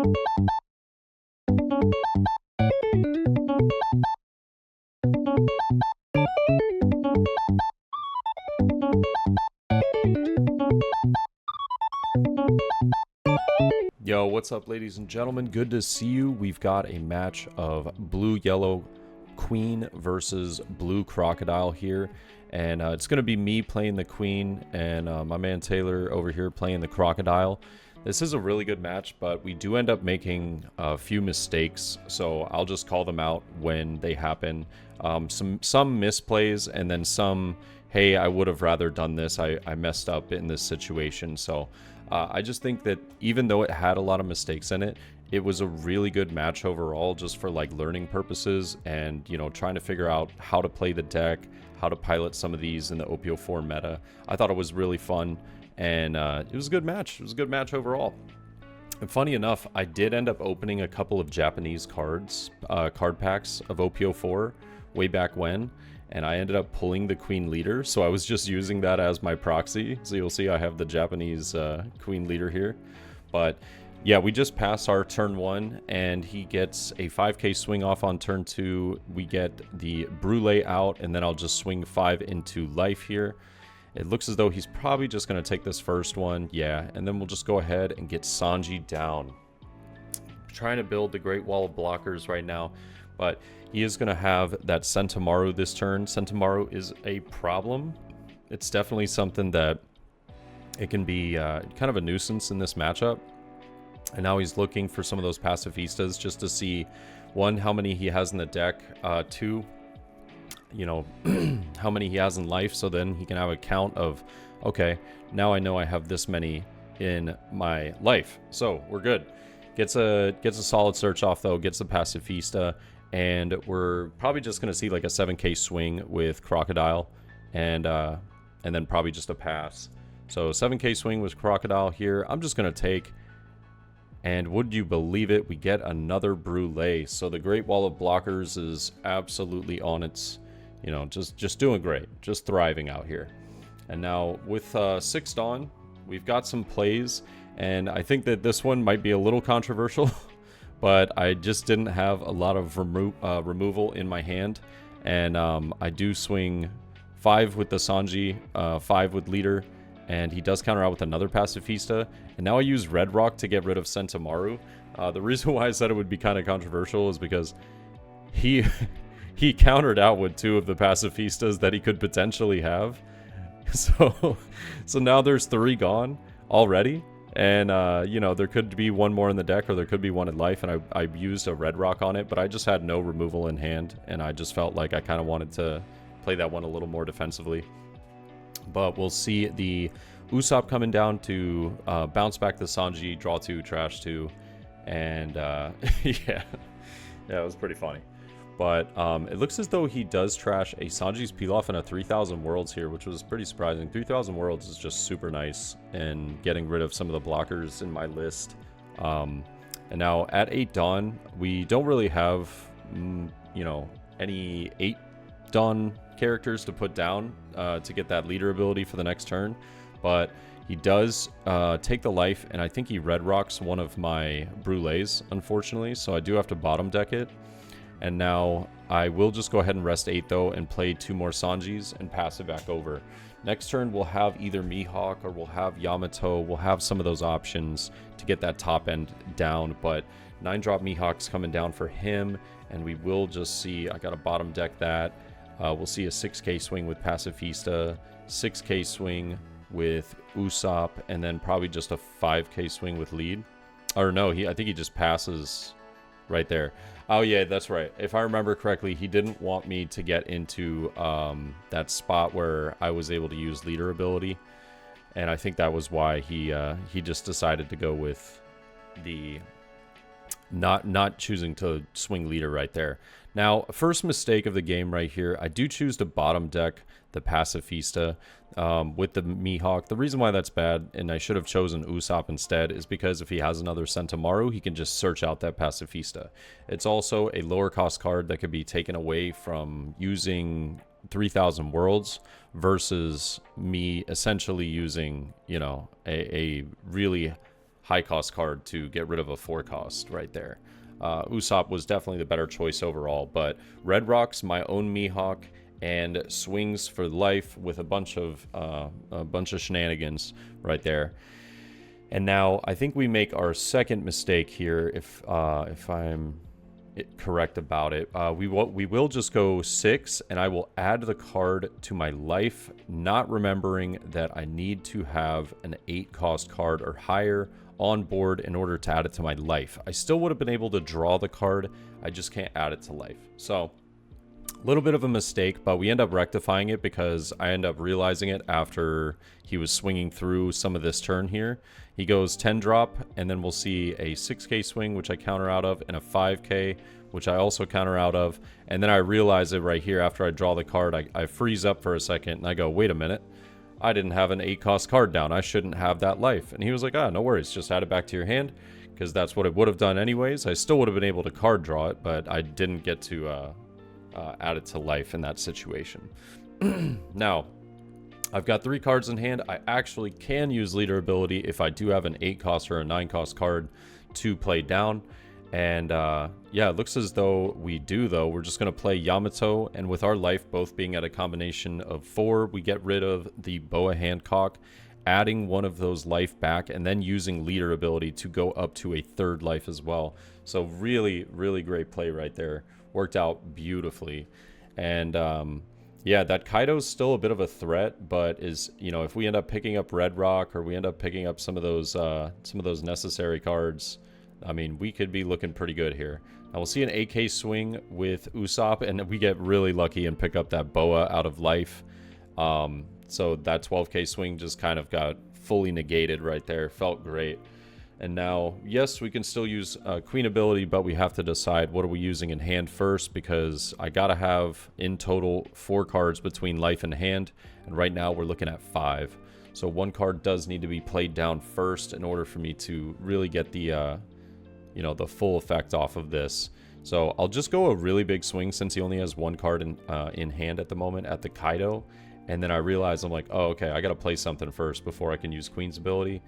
Yo, what's up, ladies and gentlemen? Good to see you. We've got a match of blue-yellow queen versus blue crocodile here, and it's going to be me playing the queen and my man Taylor over here playing the crocodile. This is a really good match, but we do end up making a few mistakes, so I'll just call them out when they happen. Some misplays, and then some, hey, I would have rather done this. I messed up in this situation. So I just think that even though it had a lot of mistakes in it, it was a really good match overall, just for like learning purposes and, you know, trying to figure out how to play the deck, how to pilot some of these in the OP04 meta. I thought it was really fun, and it was a good match. It was a good match overall. And funny enough, I did end up opening a couple of Japanese cards, card packs of OP04 way back when, and I ended up pulling the queen leader, so I was just using that as my proxy. So you'll see I have the Japanese queen leader here. But yeah, we just passed our turn 1, and he gets a 5k swing off on turn 2. We get the Brûlé out, and then I'll just swing 5 into life here. It looks as though he's probably just going to take this first one. Yeah, and then we'll just go ahead and get Sanji down. Trying to build the Great Wall of Blockers right now, but he is going to have that Sentomaru this turn. Sentomaru is a problem. It's definitely something that it can be kind of a nuisance in this matchup. And now he's looking for some of those pacifistas just to see, one, how many he has in the deck, two, you know, how many he has in life, so then he can have a count of, okay, now I know I have this many in my life. So we're good. Gets a solid search off though, gets the pacifista, and we're probably just going to see like a 7k swing with crocodile, and then probably just a pass. So 7k swing with crocodile here. I'm just going to take, and would you believe it, we get another Brûlé. So the Great Wall of Blockers is absolutely on its, you know, just doing great, just thriving out here. And now with 6 Dawn, we've got some plays, and I think that this one might be a little controversial, but I just didn't have a lot of removal in my hand, and I do swing 5 with the Sanji, 5 with leader, and he does counter out with another pacifista, and now I use Red Rock to get rid of Sentomaru. The reason why I said it would be kind of controversial is because he countered out with 2 of the pacifistas that he could potentially have. So now there's 3 gone already. And, you know, there could be 1 more in the deck, or there could be 1 in life. And I used a Red Rock on it, but I just had no removal in hand. And I just felt like I kind of wanted to play that one a little more defensively. But we'll see the Usopp coming down to bounce back the Sanji, draw 2, trash 2. And, yeah, it was pretty funny. But it looks as though he does trash a Sanji's Pilaf and a 3000 Worlds here, which was pretty surprising. 3000 Worlds is just super nice in getting rid of some of the blockers in my list. And now at 8 Dawn, we don't really have, you know, any 8 Dawn characters to put down to get that leader ability for the next turn. But he does take the life, and I think he Red Rocks one of my Brûlés, unfortunately. So I do have to bottom deck it. And now I will just go ahead and rest 8 though, and play 2 more Sanjis and pass it back over. Next turn we'll have either Mihawk or we'll have Yamato. We'll have some of those options to get that top end down, but 9-drop Mihawk's coming down for him, and we will just see, I got to bottom deck that. We'll see a 6k swing with Pacifista, 6k swing with Usopp, and then probably just a 5k swing with lead. Or no, I think he just passes right there. Oh yeah, that's right. If I remember correctly, he didn't want me to get into that spot where I was able to use leader ability, and I think that was why he just decided to go with the not choosing to swing leader right there. Now, first mistake of the game right here, I do choose to bottom deck the Pacifista with the Mihawk. The reason why that's bad, and I should have chosen Usopp instead, is because if he has another Sentomaru, he can just search out that Pacifista. It's also a lower cost card that could be taken away from using 3000 Worlds versus me essentially using, you know, a really high cost card to get rid of a 4 cost right there. Usopp was definitely the better choice overall, but Red Rocks my own Mihawk and swings for life with a bunch of shenanigans right there. And now I think we make our second mistake here, if I'm correct about it. We will just go 6, and I will add the card to my life, not remembering that I need to have an 8 cost card or higher on board in order to add it to my life. I still would have been able to draw the card, I just can't add it to life. So a little bit of a mistake, but we end up rectifying it because I end up realizing it after he was swinging through some of this turn here. He goes 10 drop, and then we'll see a 6k swing, which I counter out of, and a 5k, which I also counter out of. And then I realize it right here after I draw the card. I freeze up for a second, and I go, wait a minute. I didn't have an 8 cost card down. I shouldn't have that life. And he was like, no worries. Just add it back to your hand, because that's what it would have done anyways. I still would have been able to card draw it, but I didn't get to add it to life in that situation. Now, I've got 3 cards in hand. I actually can use leader ability if I do have an 8 cost or a 9 cost card to play down. And yeah, it looks as though we do, though. We're just going to play Yamato, and with our life both being at a combination of 4, we get rid of the Boa Hancock, adding one of those life back, and then using leader ability to go up to a 3rd life as well. So really, really great play right there. Worked out beautifully. And yeah, that Kaido's still a bit of a threat, but is, you know, if we end up picking up Red Rock, or we end up picking up some of those necessary cards, I mean, we could be looking pretty good here. Now we'll see an AK swing with Usopp, and we get really lucky and pick up that Boa out of life. So that 12k swing just kind of got fully negated right there. Felt great. And now, yes, we can still use Queen ability, but we have to decide what are we using in hand first, because I gotta have in total 4 cards between life and hand, and right now we're looking at 5. So 1 card does need to be played down first in order for me to really get the you know, the full effect off of this. So I'll just go a really big swing since he only has 1 card in hand at the moment at the Kaido, and then I realize I'm like, oh, okay, I gotta play something first before I can use Queen's ability.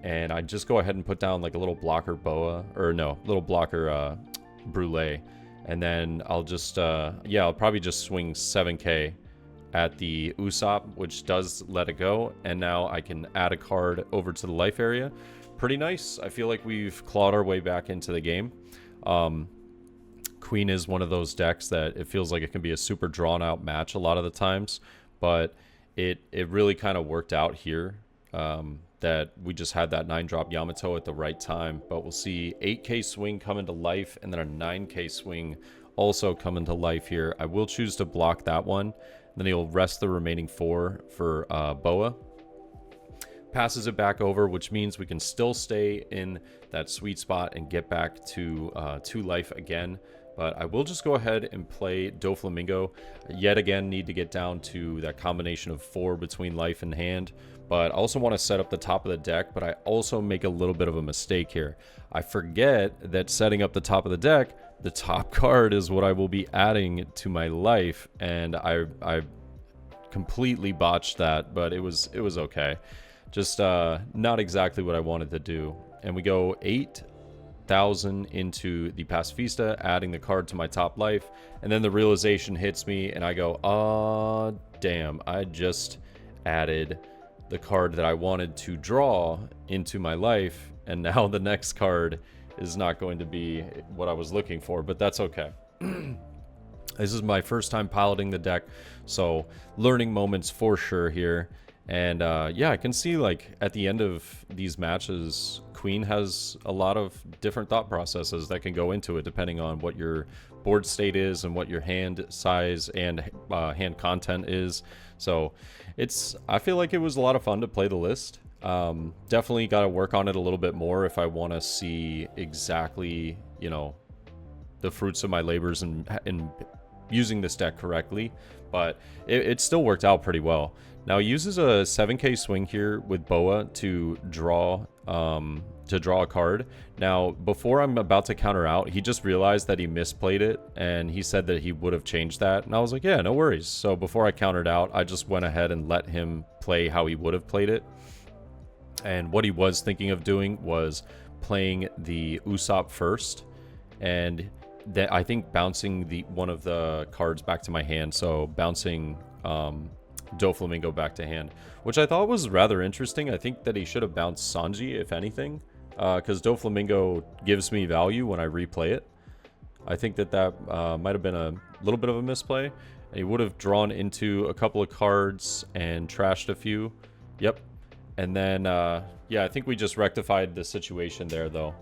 And I just go ahead and put down like a little blocker Boa, or no, little blocker Brule, and then I'll just yeah, I'll probably just swing 7k at the Usopp, which does let it go, and now I can add a card over to the life area. Pretty nice. I feel like we've clawed our way back into the game. Queen is one of those decks that it feels like it can be a super drawn out match a lot of the times, but it really kind of worked out here. That we just had that 9-drop Yamato at the right time, but we'll see 8k swing come into life, and then a 9k swing also come into life here. I will choose to block that one, then he'll rest the remaining 4 for Boa. Passes it back over, which means we can still stay in that sweet spot and get back to 2 life again. But I will just go ahead and play Doflamingo. Yet again, need to get down to that combination of 4 between life and hand. But I also want to set up the top of the deck, but I also make a little bit of a mistake here. I forget that setting up the top of the deck, the top card is what I will be adding to my life, and I completely botched that, but it was okay. Just not exactly what I wanted to do. And we go 8,000 into the Pacifista, adding the card to my top life, and then the realization hits me, and I go, oh, damn, I just added the card that I wanted to draw into my life, and now the next card is not going to be what I was looking for, but that's okay. This is my first time piloting the deck, so learning moments for sure here. And yeah, I can see like at the end of these matches, Queen has a lot of different thought processes that can go into it depending on what your board state is and what your hand size and hand content is. So I feel like it was a lot of fun to play the list. Definitely got to work on it a little bit more if I want to see exactly, you know, the fruits of my labors in using this deck correctly, but it still worked out pretty well. Now he uses a 7k swing here with Boa to draw a card. Now before I'm about to counter out, he just realized that he misplayed it, and he said that he would have changed that, and I was like, yeah, no worries. So before I countered out, I just went ahead and let him play how he would have played it. And what he was thinking of doing was playing the Usopp first, and that I think bouncing one of the cards back to my hand, so bouncing Doflamingo back to hand, which I thought was rather interesting. I think that he should have bounced Sanji, if anything, because Doflamingo gives me value when I replay it. I think that might have been a little bit of a misplay, and he would have drawn into a couple of cards and trashed a few. Yep. And then, yeah, I think we just rectified the situation there, though.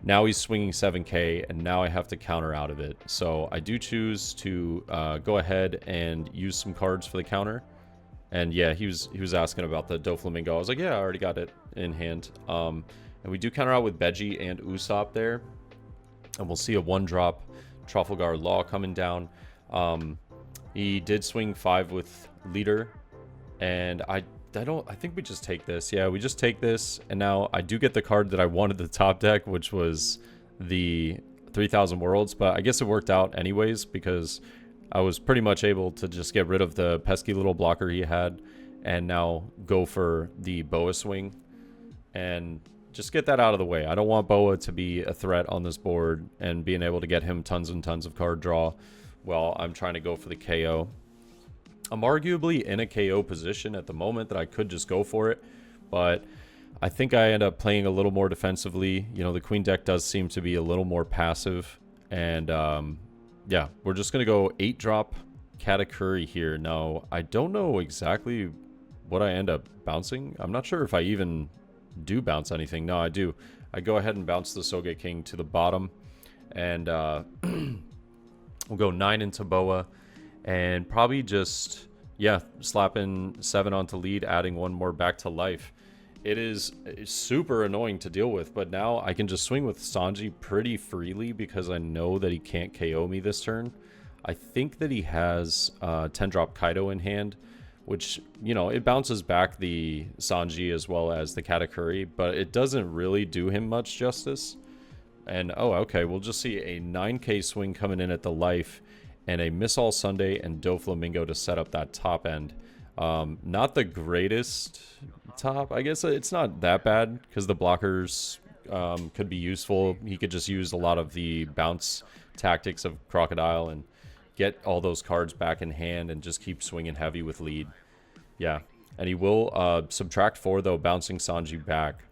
Now he's swinging 7k, and now I have to counter out of it. So I do choose to go ahead and use some cards for the counter. And yeah, he was asking about the Doflamingo. I was like, yeah, I already got it in hand. And we do counter out with Beji and Usopp there. And we'll see a 1-drop Trafalgar Law coming down. He did swing 5 with Leader, and I think we just take this. Yeah, we just take this, and now I do get the card that I wanted the top deck, which was the 3000 Worlds, but I guess it worked out anyways because I was pretty much able to just get rid of the pesky little blocker he had and now go for the Boa swing and just get that out of the way. I don't want Boa to be a threat on this board and being able to get him tons and tons of card draw while I'm trying to go for the KO. I'm arguably in a KO position at the moment that I could just go for it, but I think I end up playing a little more defensively. You know, the Queen deck does seem to be a little more passive, and yeah, we're just going to go 8-drop Katakuri here. Now, I don't know exactly what I end up bouncing. I'm not sure if I even do bounce anything. No, I do. I go ahead and bounce the Soge King to the bottom, and we'll go 9 into Boa, and probably just, yeah, slapping 7 onto lead, adding 1 more back to life. It's super annoying to deal with, but now I can just swing with Sanji pretty freely because I know that he can't KO me this turn. I think that he has 10-drop Kaido in hand, which, you know, it bounces back the Sanji as well as the Katakuri, but it doesn't really do him much justice. And, oh, okay, we'll just see a 9k swing coming in at the life and a Miss All Sunday and Doflamingo to set up that top end. Not the greatest top. I guess it's not that bad because the blockers could be useful. He could just use a lot of the bounce tactics of Crocodile and get all those cards back in hand and just keep swinging heavy with lead. Yeah, and he will subtract 4, though, bouncing Sanji back.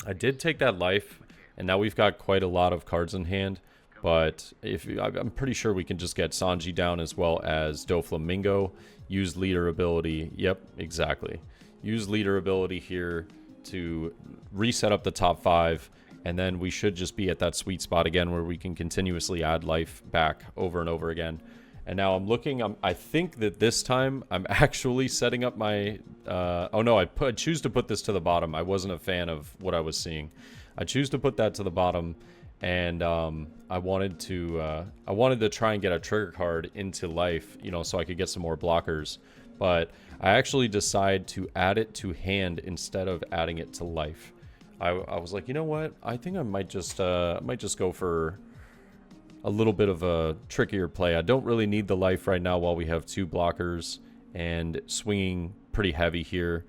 I did take that life, and now we've got quite a lot of cards in hand, but I'm pretty sure we can just get Sanji down as well as Doflamingo. Use leader ability. Yep, exactly. Use leader ability here to reset up the top 5, and then we should just be at that sweet spot again where we can continuously add life back over and over again. And now I'm looking, I think that this time I'm actually setting up my, oh no, I choose to put this to the bottom. I wasn't a fan of what I was seeing. I choose to put that to the bottom, and I wanted to try and get a trigger card into life, you know, so I could get some more blockers. But I actually decide to add it to hand instead of adding it to life. I was like, you know what? I think I might just go for a little bit of a trickier play. I don't really need the life right now while we have 2 blockers and swinging pretty heavy here.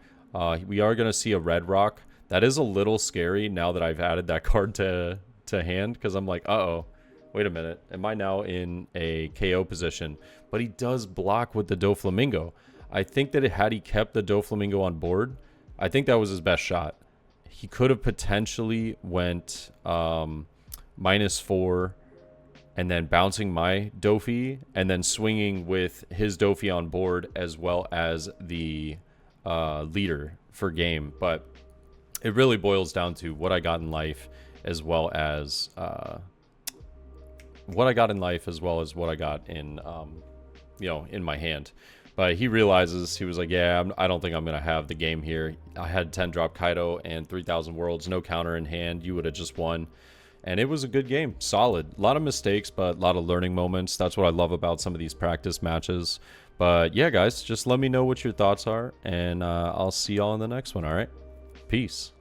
We are going to see a red rock. That is a little scary now that I've added that card to hand, because I'm like, uh-oh, wait a minute. Am I now in a KO position? But he does block with the Doflamingo. I think that had he kept the Doflamingo on board, I think that was his best shot. He could have potentially went -4 and then bouncing my Dofi and then swinging with his Dofi on board as well as the leader for game. But it really boils down to what I got in life as well as what I got in you know, in my hand. But he realizes, he was like, yeah, I don't think I'm going to have the game here. I had 10-drop Kaido and 3000 Worlds, no counter in hand. You would have just won. And it was a good game. Solid. A lot of mistakes, but a lot of learning moments. That's what I love about some of these practice matches. But yeah, guys, just let me know what your thoughts are. And I'll see y'all in the next one, all right? Peace.